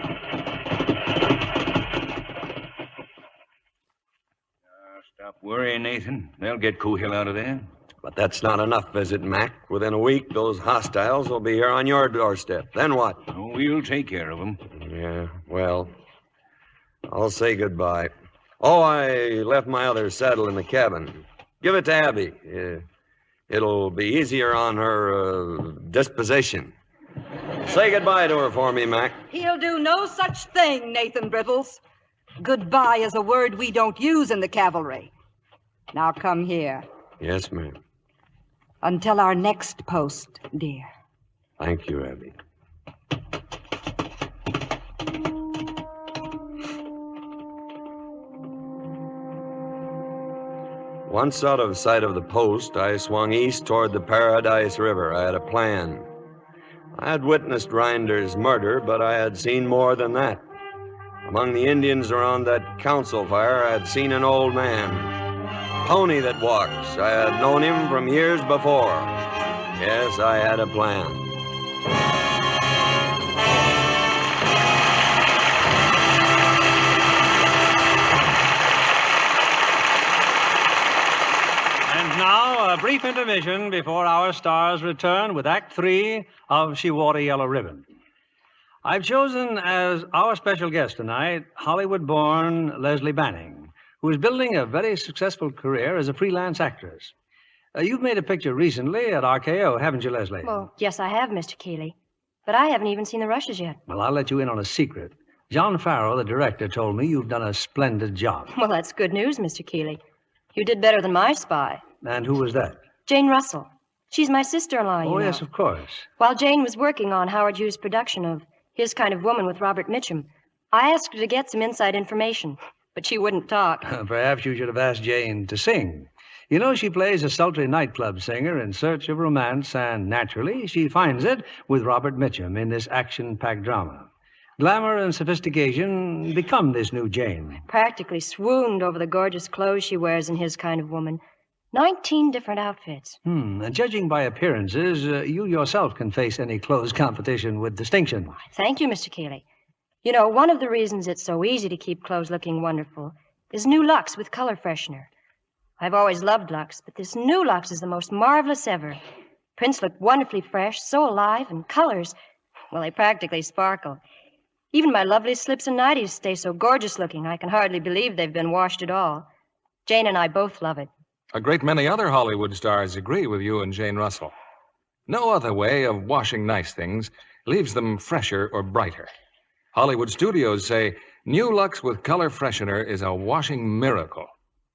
Stop worrying, Nathan. They'll get Cohill out of there. But that's not enough, visit, Mac. Within a week, those hostiles will be here on your doorstep. Then what? Oh, we'll take care of them. Yeah, well, I'll say goodbye. Oh, I left my other saddle in the cabin. Give it to Abby. It'll be easier on her disposition. Say goodbye to her for me, Mac. He'll do no such thing, Nathan Brittles. Goodbye is a word we don't use in the cavalry. Now come here. Yes, ma'am. Until our next post, dear. Thank you, Abby. Once out of sight of the post, I swung east toward the Paradise River. I had a plan. I had witnessed Rinder's murder, but I had seen more than that. Among the Indians around that council fire, I had seen an old man. Pony that walks. I had known him from years before. Yes, I had a plan. And now, a brief intermission before our stars return with Act 3 of She Wore a Yellow Ribbon. I've chosen as our special guest tonight Hollywood-born Leslie Banning, who is building a very successful career as a freelance actress. You've made a picture recently at RKO, haven't you, Leslie? Well, yes, I have, Mr. Keighley. But I haven't even seen the rushes yet. Well, I'll let you in on a secret. John Ferrer, the director, told me you've done a splendid job. Well, that's good news, Mr. Keighley. You did better than my spy. And who was that? Jane Russell. She's my sister-in-law, you know. Oh, yes, of course. While Jane was working on Howard Hughes' production of His Kind of Woman with Robert Mitchum, I asked her to get some inside information, but she wouldn't talk. Perhaps you should have asked Jane to sing. You know, she plays a sultry nightclub singer in search of romance, and naturally, she finds it with Robert Mitchum in this action-packed drama. Glamour and sophistication become this new Jane. Practically swooned over the gorgeous clothes she wears in His Kind of Woman. 19 different outfits. Judging by appearances, you yourself can face any clothes competition with distinction. Thank you, Mr. Keighley. You know, one of the reasons it's so easy to keep clothes looking wonderful is new Lux with color freshener. I've always loved Lux, but this new Lux is the most marvelous ever. Prints look wonderfully fresh, so alive, and colors, well, they practically sparkle. Even my lovely slips and nighties stay so gorgeous looking, I can hardly believe they've been washed at all. Jane and I both love it. A great many other Hollywood stars agree with you and Jane Russell. No other way of washing nice things leaves them fresher or brighter. Hollywood studios say new Lux with color freshener is a washing miracle.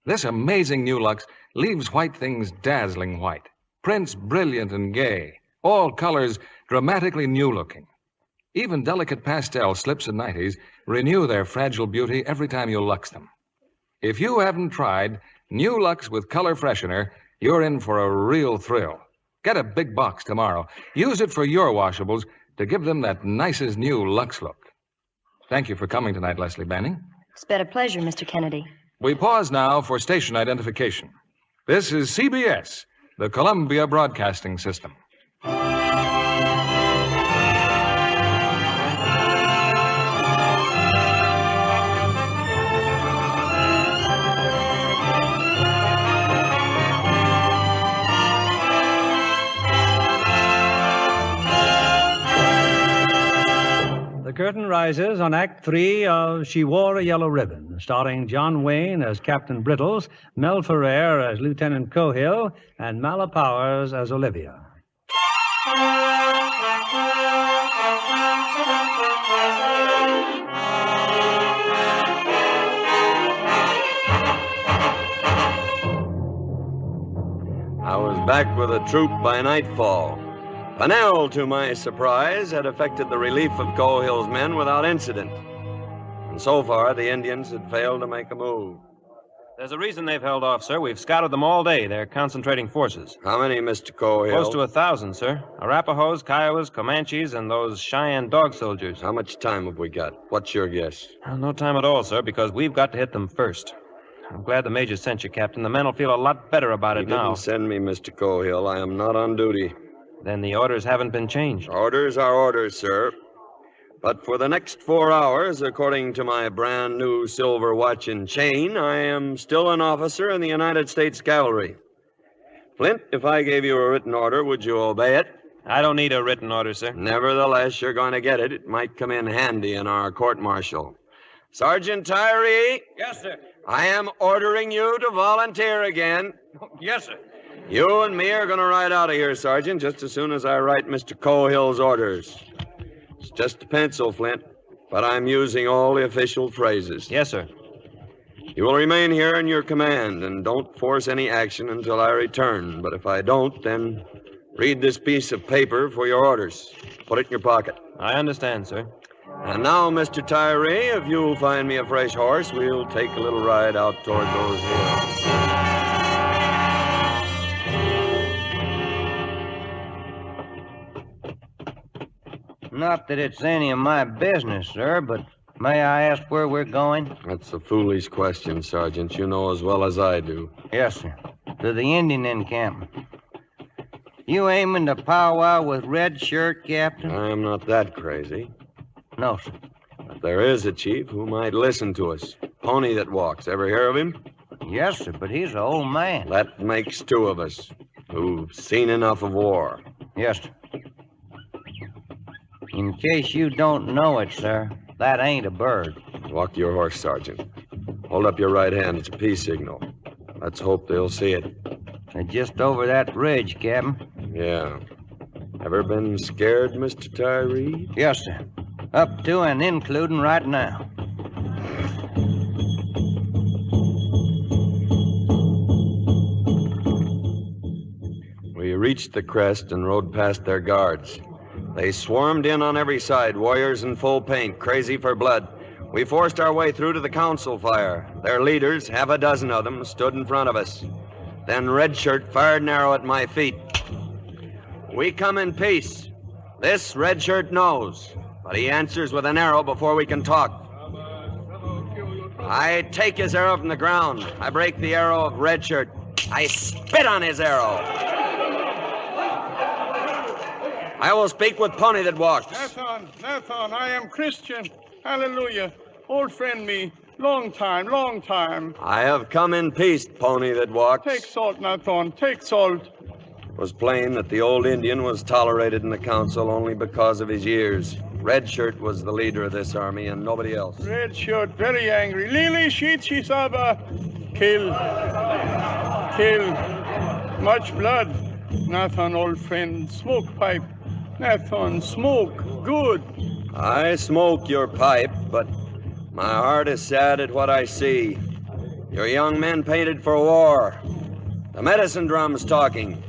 This amazing new Lux leaves white things dazzling white, prints brilliant and gay, all colors dramatically new-looking. Even delicate pastel slips and nighties renew their fragile beauty every time you Lux them. If you haven't tried new Lux with color freshener, you're in for a real thrill. Get a big box tomorrow. Use it for your washables to give them that nicest new Lux look. Thank you for coming tonight, Leslie Banning. It's been a pleasure, Mr. Kennedy. We pause now for station identification. This is CBS, the Columbia Broadcasting System. The curtain rises on Act 3 of She Wore a Yellow Ribbon, starring John Wayne as Captain Brittles, Mel Ferrer as Lieutenant Cahill, and Mala Powers as Olivia. I was back with a troop by nightfall. Pennell, to my surprise, had effected the relief of Cahill's men without incident. And so far, the Indians had failed to make a move. There's a reason they've held off, sir. We've scouted them all day. They're concentrating forces. How many, Mr. Cahill? Close to 1,000, sir. Arapahoes, Kiowas, Comanches, and those Cheyenne dog soldiers. How much time have we got? What's your guess? Well, no time at all, sir, because we've got to hit them first. I'm glad the Major sent you, Captain. The men will feel a lot better about it now. Didn't send me, Mr. Cahill. I am not on duty. Then the orders haven't been changed. Orders are orders, sir. But for the next 4 hours, according to my brand new silver watch and chain, I am still an officer in the United States Cavalry. Flint, if I gave you a written order, would you obey it? I don't need a written order, sir. Nevertheless, you're going to get it. It might come in handy in our court-martial. Sergeant Tyree? Yes, sir. I am ordering you to volunteer again. Yes, sir. You and me are going to ride out of here, Sergeant, just as soon as I write Mr. Cahill's orders. It's just a pencil, Flint, but I'm using all the official phrases. Yes, sir. You will remain here in your command, and don't force any action until I return. But if I don't, then read this piece of paper for your orders. Put it in your pocket. I understand, sir. And now, Mr. Tyree, if you'll find me a fresh horse, we'll take a little ride out toward those hills. Not that it's any of my business, sir, but may I ask where we're going? That's a foolish question, Sergeant. You know as well as I do. Yes, sir. To the Indian encampment. You aiming to powwow with Red Shirt, Captain? I am not that crazy. No, sir. But there is a chief who might listen to us. Pony that walks. Ever hear of him? Yes, sir, but he's an old man. That makes two of us who've seen enough of war. Yes, sir. In case you don't know it, sir, that ain't a bird. Walk your horse, Sergeant. Hold up your right hand. It's a peace signal. Let's hope they'll see it. They're just over that ridge, Captain. Yeah. Ever been scared, Mr. Tyree? Yes, sir. Up to and including right now. We reached the crest and rode past their guards. They swarmed in on every side, warriors in full paint, crazy for blood. We forced our way through to the council fire. Their leaders, half a dozen of them, stood in front of us. Then Red Shirt fired an arrow at my feet. We come in peace. This Red Shirt knows, but he answers with an arrow before we can talk. I take his arrow from the ground. I break the arrow of Red Shirt. I spit on his arrow. I will speak with Pony that walks. Nathan, I am Christian. Hallelujah. Old friend me. Long time. I have come in peace, Pony that walks. Take salt, Nathan, take salt. It was plain that the old Indian was tolerated in the council only because of his years. Red Shirt was the leader of this army and nobody else. Red Shirt, very angry. Lili, Shisaba. Kill. Much blood. Nathan, old friend, smoke pipe. Nathan, smoke. Good. I smoke your pipe, but my heart is sad at what I see. Your young men painted for war. The medicine drum's talking.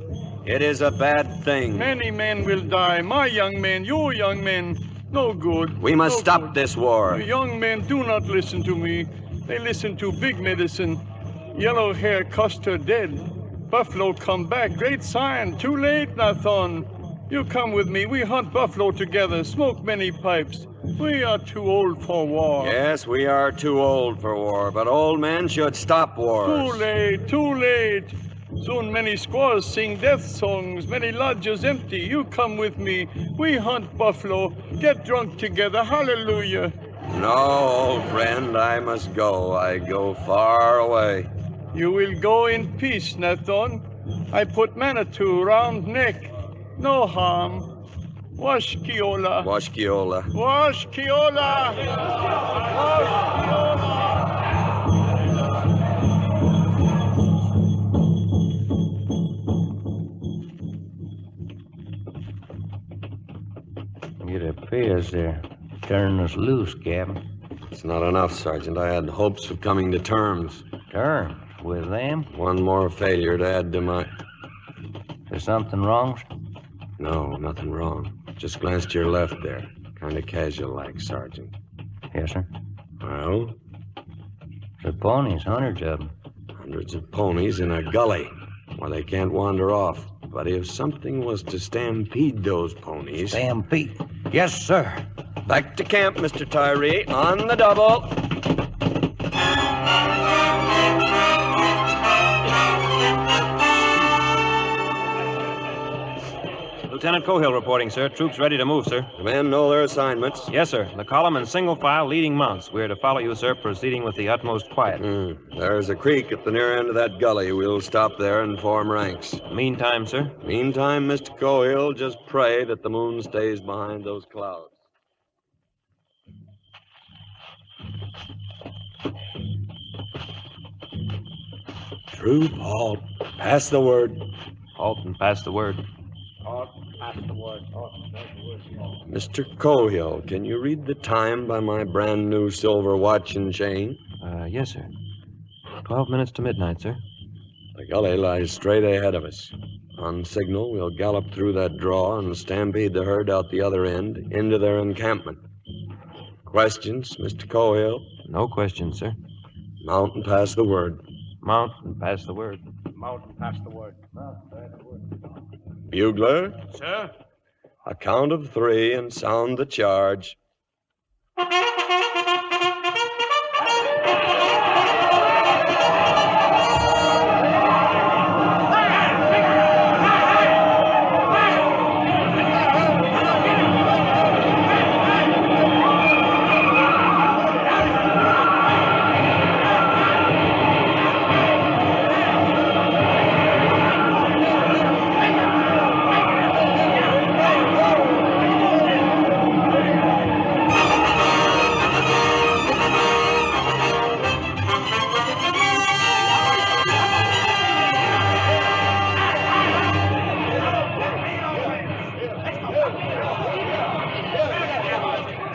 It is a bad thing. Many men will die. My young men, your young men. No good. We must stop this war. The young men do not listen to me. They listen to big medicine. Yellow hair Custer dead. Buffalo come back. Great sign. Too late, Nathan. You come with me. We hunt buffalo together. Smoke many pipes. We are too old for war. Yes, we are too old for war, but old men should stop wars. Too late. Soon many squaws sing death songs, many lodges empty. You come with me. We hunt buffalo. Get drunk together. Hallelujah. No, old friend, I must go. I go far away. You will go in peace, Nathan. I put Manitou round neck. No harm. Washkiola. It appears they're turning us loose, Captain. It's not enough, Sergeant. I had hopes of coming to terms. Terms? With them? One more failure to add to my... Is there something wrong? No, nothing wrong. Just glanced to your left there. Kind of casual-like, Sergeant. Yes, sir. Well? The ponies, hundreds of them. Hundreds of ponies in a gully where they can't wander off. But if something was to stampede those ponies... Stampede? Yes, sir. Back to camp, Mr. Tyree. On the double. Lieutenant Cohill reporting, sir. Troops ready to move, sir. The men know their assignments. Yes, sir. The column in single file leading mounts. We're to follow you, sir, proceeding with the utmost quiet. There's a creek at the near end of that gully. We'll stop there and form ranks. Meantime, sir? Meantime, Mr. Cohill, just pray that the moon stays behind those clouds. Troop, halt. Pass the word. Halt and pass the word. Mr. Cohill, can you read the time by my brand new silver watch and chain? Yes, sir. 12 minutes to midnight, sir. The gully lies straight ahead of us. On signal, we'll gallop through that draw and stampede the herd out the other end into their encampment. Questions, Mr. Cohill? No questions, sir. Mount and pass the word. Mount and pass the word. Mount and pass the word. Bugler? Sir? A count of 3 and sound the charge.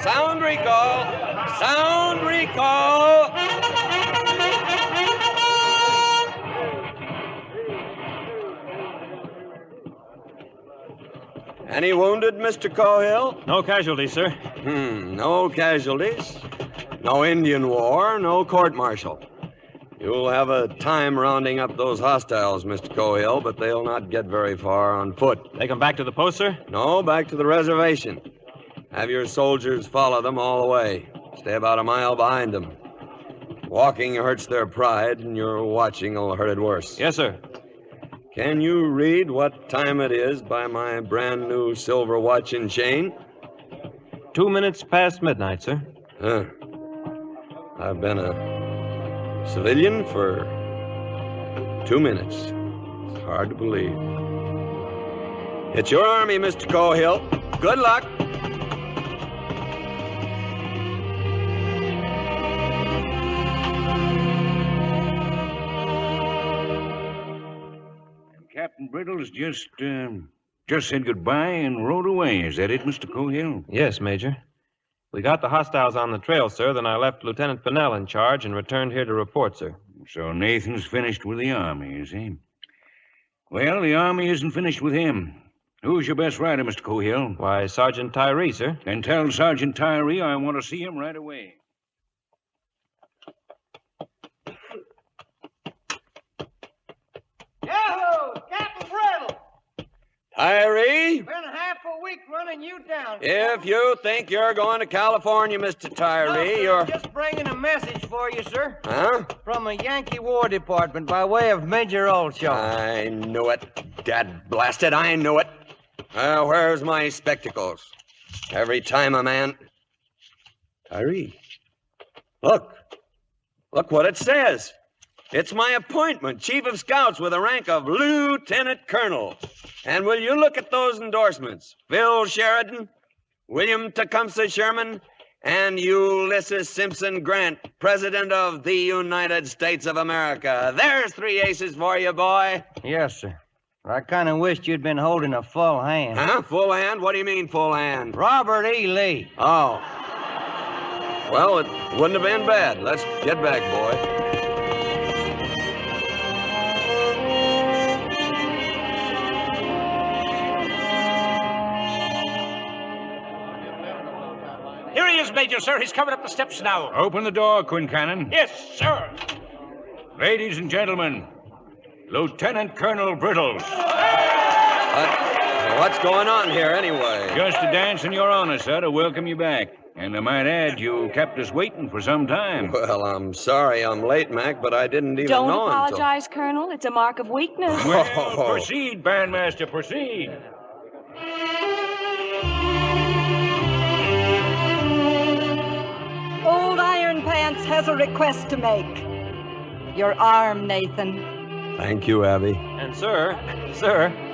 Sound recall! Sound recall! Any wounded, Mr. Cohill? No casualties, sir. No casualties. No Indian war, no court-martial. You'll have a time rounding up those hostiles, Mr. Cohill, but they'll not get very far on foot. They come back to the post, sir? No, back to the reservation. Have your soldiers follow them all the way. Stay about a mile behind them. Walking hurts their pride, and your watching will hurt it worse. Yes, sir. Can you read what time it is by my brand new silver watch and chain? 2 minutes past midnight, sir. Huh. I've been a civilian for 2 minutes. It's hard to believe. It's your army, Mr. Cahill. Good luck. Captain Brittles just said goodbye and rode away. Is that it, Mr. Cahill? Yes, Major. We got the hostiles on the trail, sir. Then I left Lieutenant Pennell in charge and returned here to report, sir. So Nathan's finished with the Army, is he? Well, the Army isn't finished with him. Who's your best rider, Mr. Cahill? Why, Sergeant Tyree, sir. Then tell Sergeant Tyree I want to see him right away. Yahoo! Captain Brittles! Tyree? Been half a week running you down. If you think you're going to California, Mr. Tyree, No, you're... just bringing a message for you, sir. Huh? From a Yankee War Department by way of Major Olshaw. I knew it. Dad blasted, I knew it. Where's my spectacles? Every time a man... Tyree. Look. Look what it says. It's my appointment, Chief of Scouts with the rank of Lieutenant Colonel. And will you look at those endorsements? Phil Sheridan, William Tecumseh Sherman, and Ulysses Simpson Grant, President of the United States of America. There's 3 aces for you, boy. Yes, sir. I kind of wished you'd been holding a full hand. Huh? Full hand? What do you mean, full hand? Robert E. Lee. Oh. Well, it wouldn't have been bad. Let's get back, boy. Here he is, Major, sir. He's coming up the steps now. Open the door, Quincannon. Yes, sir. Ladies and gentlemen, Lieutenant Colonel Brittles. What's going on here, anyway? Just a dance in your honor, sir, to welcome you back. And I might add, you kept us waiting for some time. Well, I'm sorry I'm late, Mac, but I didn't even Don't know apologize, Colonel. It's a mark of weakness. Well, proceed, Bandmaster, proceed. Old Iron Pants has a request to make. Your arm, Nathan. Thank you, Abby. And, sir.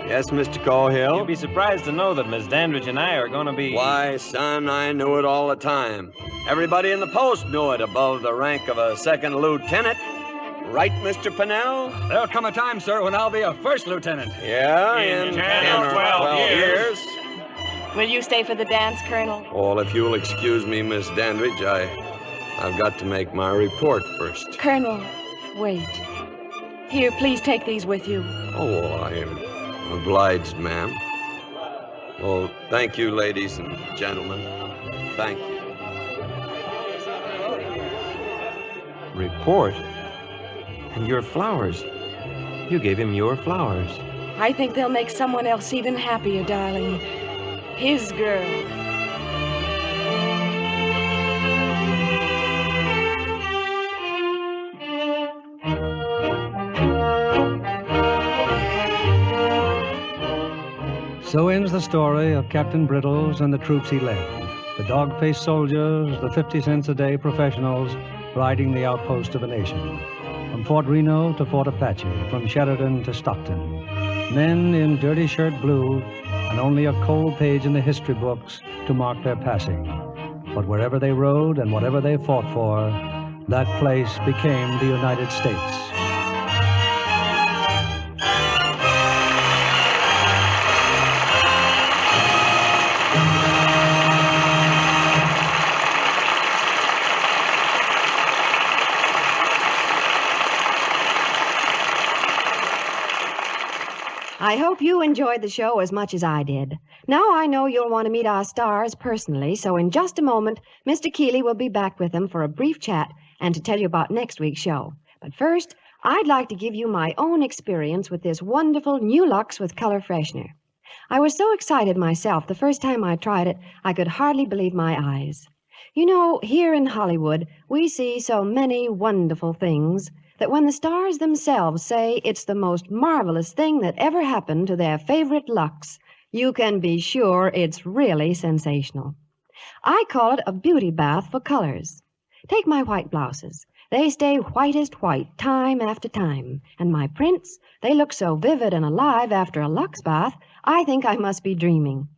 Yes, Mr. Cahill? You'd be surprised to know that Miss Dandridge and I are going to be... Why, son, I knew it all the time. Everybody in the post knew it above the rank of a second lieutenant. Right, Mr. Pennell? There'll come a time, sir, when I'll be a first lieutenant. Yeah, in 10 or 12 years. Will you stay for the dance, Colonel? Well, if you'll excuse me, Miss Dandridge, I've got to make my report first. Colonel, wait. Here, please take these with you. Oh, I am obliged, ma'am. Well, thank you, ladies and gentlemen. Thank you. Report? And your flowers. You gave him your flowers. I think they'll make someone else even happier, darling. His girl. So ends the story of Captain Brittles and the troops he led. The dog-faced soldiers, the 50 cents a day professionals riding the outpost of a nation. From Fort Reno to Fort Apache, from Sheridan to Stockton. Men in dirty shirt blue and only a cold page in the history books to mark their passing. But wherever they rode and whatever they fought for, that place became the United States. I hope you enjoyed the show as much as I did. Now I know you'll want to meet our stars personally, so in just a moment, Mr. Keighley will be back with them for a brief chat and to tell you about next week's show. But first, I'd like to give you my own experience with this wonderful new Lux with color freshener. I was so excited myself the first time I tried it, I could hardly believe my eyes. You know, here in Hollywood, we see so many wonderful things, that when the stars themselves say it's the most marvelous thing that ever happened to their favorite Lux, you can be sure it's really sensational. I call it a beauty bath for colors. Take my white blouses. They stay whitest white time after time. And my prints, they look so vivid and alive after a Lux bath, I think I must be dreaming.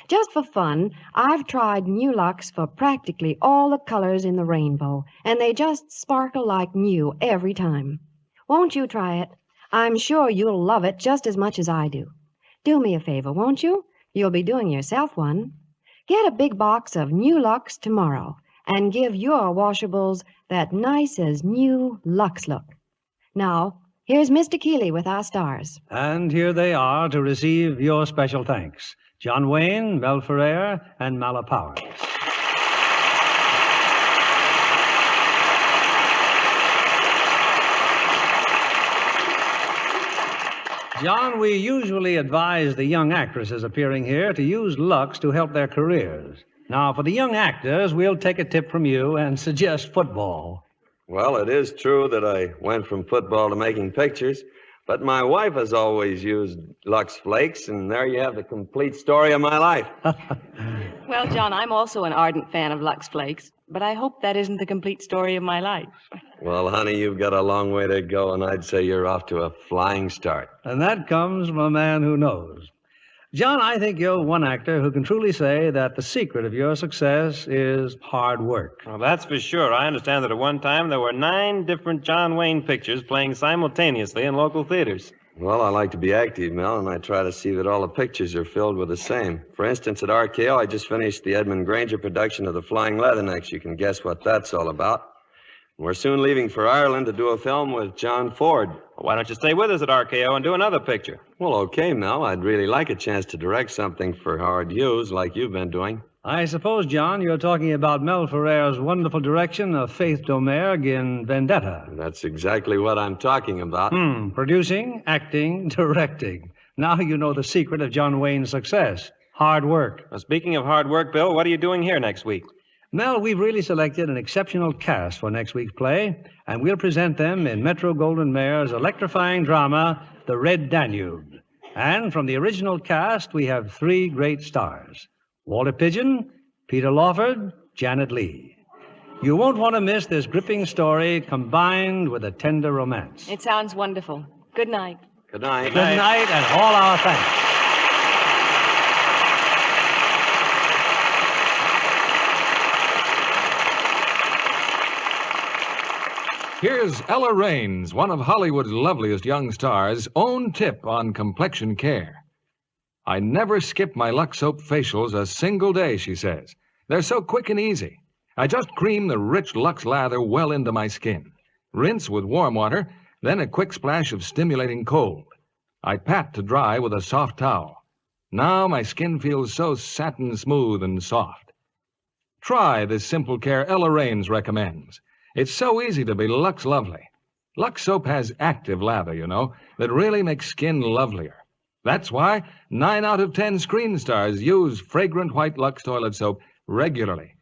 Just for fun, I've tried new Lux for practically all the colors in the rainbow, and they just sparkle like new every time. Won't you try it? I'm sure you'll love it just as much as I do. Do me a favor, won't you? You'll be doing yourself one. Get a big box of new Lux tomorrow and give your washables that nice as new Lux look. Now, here's Mr. Keighley with our stars. And here they are to receive your special thanks. John Wayne, Mel Ferrer, and Mala Powers. John, we usually advise the young actresses appearing here to use Lux to help their careers. Now, for the young actors, we'll take a tip from you and suggest football. Well, it is true that I went from football to making pictures, but my wife has always used Lux Flakes, and there you have the complete story of my life. Well, John, I'm also an ardent fan of Lux Flakes, but I hope that isn't the complete story of my life. Well, honey, you've got a long way to go, and I'd say you're off to a flying start. And that comes from a man who knows. John, I think you're one actor who can truly say that the secret of your success is hard work. Well, that's for sure. I understand that at one time there were 9 different John Wayne pictures playing simultaneously in local theaters. Well, I like to be active, Mel, and I try to see that all the pictures are filled with the same. For instance, at RKO, I just finished the Edmund Granger production of The Flying Leathernecks. You can guess what that's all about. We're soon leaving for Ireland to do a film with John Ford. Well, why don't you stay with us at RKO and do another picture? Well, okay, Mel. I'd really like a chance to direct something for Howard Hughes like you've been doing. I suppose, John, you're talking about Mel Ferrer's wonderful direction of Faith Domergue in Vendetta. That's exactly what I'm talking about. Producing, acting, directing. Now you know the secret of John Wayne's success. Hard work. Well, speaking of hard work, Bill, what are you doing here next week? Mel, we've really selected an exceptional cast for next week's play, and we'll present them in Metro-Goldwyn-Mayer's electrifying drama, The Red Danube. And from the original cast, we have 3 great stars: Walter Pidgeon, Peter Lawford, Janet Leigh. You won't want to miss this gripping story combined with a tender romance. It sounds wonderful. Good night. Good night. Good night, and all our thanks. Here's Ella Raines, one of Hollywood's loveliest young stars, own tip on complexion care. I never skip my Lux Soap facials a single day, she says. They're so quick and easy. I just cream the rich Lux lather well into my skin. Rinse with warm water, then a quick splash of stimulating cold. I pat to dry with a soft towel. Now my skin feels so satin smooth and soft. Try this simple care Ella Raines recommends. It's so easy to be Lux lovely. Lux Soap has active lather, you know, that really makes skin lovelier. That's why 9 out of 10 screen stars use fragrant white Lux toilet soap regularly.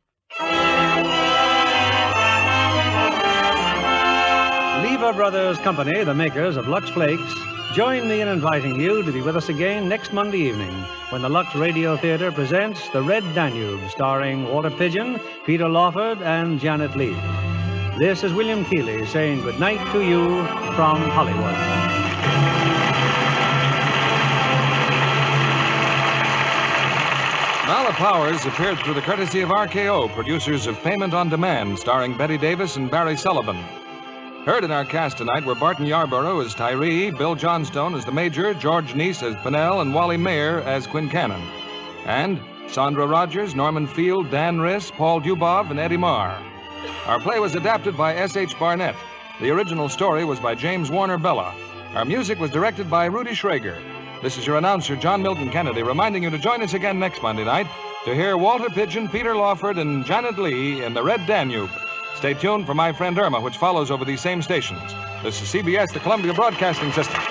Lever Brothers Company, the makers of Lux Flakes, join me in inviting you to be with us again next Monday evening when the Lux Radio Theater presents The Red Danube, starring Walter Pidgeon, Peter Lawford, and Janet Leigh. This is William Keighley saying good night to you from Hollywood. Mala Powers appeared through the courtesy of RKO, producers of Payment on Demand, starring Betty Davis and Barry Sullivan. Heard in our cast tonight were Barton Yarborough as Tyree, Bill Johnstone as the Major, George Neese as Pinnell, and Wally Mayer as Quincannon. And Sandra Rogers, Norman Field, Dan Riss, Paul Dubov, and Eddie Marr. Our play was adapted by S.H. Barnett. The original story was by James Warner Bella. Our music was directed by Rudy Schrager. This is your announcer, John Milton Kennedy, reminding you to join us again next Monday night to hear Walter Pidgeon, Peter Lawford, and Janet Leigh in The Red Danube. Stay tuned for My Friend Irma, which follows over these same stations. This is CBS, the Columbia Broadcasting System.